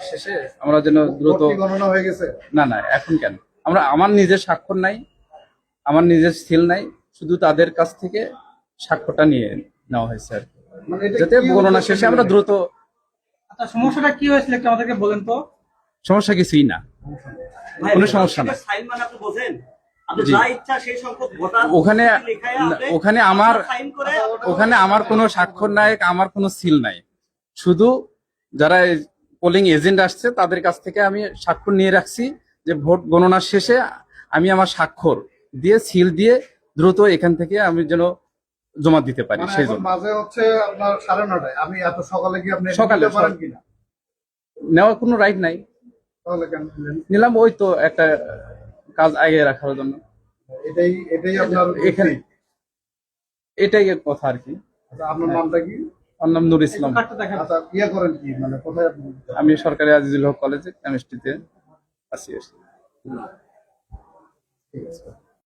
শেষে আমরা যেন দ্রুত গণনা হয়ে গেছে। না না এখন কেন আমার নিজের স্বাক্ষর নাই, আমার নিজের সিল নাই, শুধু তাদের কাছ থেকে স্বাক্ষরটা নিয়ে নেওয়া হয়েছে আর কি। মানে এটা যাতে কি গণনা উদ্দেশ্যে শেষে আমরা নিলেন? দ্রুত। আচ্ছা, সমস্যাটা কি হয়েছিল একটু আমাদেরকে বলেন তো। সমস্যা কিছুই না, কোনো সমস্যা না। সাইন মানে আপনি বোঝেন, আপনি জি। যা ইচ্ছা সেই সংখ্যক ভোটার ওখানে লেখায় আপনি ওখানে আমার সাইন করে ওখানে আমার কোনো স্বাক্ষর নাই, আমার কোনো সিল নাই, শুধু যারা পোলিং এজেন্ট আসছে তাদের কাছ থেকে আমি স্বাক্ষর নিয়ে রাখছি যে ভোট গণনা শেষে আমি আমার স্বাক্ষর দিয়ে সিল দিয়ে দ্রুত এখান থেকে আমি যেন জমা দিতে পারি। মানে সেই এখন জন্য বাজে হচ্ছে আপনার 9:30। আমি এত সকালে কি আপনি সকালে নিতে পারেন কিনা? নেওয়ার কোনো রাইট নাই, তাহলে কেন নিলেন? নিলাম ওই তো একটা কাজ আগে রাখার জন্য। এটাই আপনার এখানে এটাই এর কথা আর কি। আচ্ছা, আপনার নামটা কি? আমার নাম নুর ইসলাম। কার্ডটা দেখান। আচ্ছা, ইয়ে করেন কি, মানে কোথায় আপনি? আমি সরকারি আজিজুল হক কলেজে কেমিস্ট্রিতে আছি। ঠিক আছে।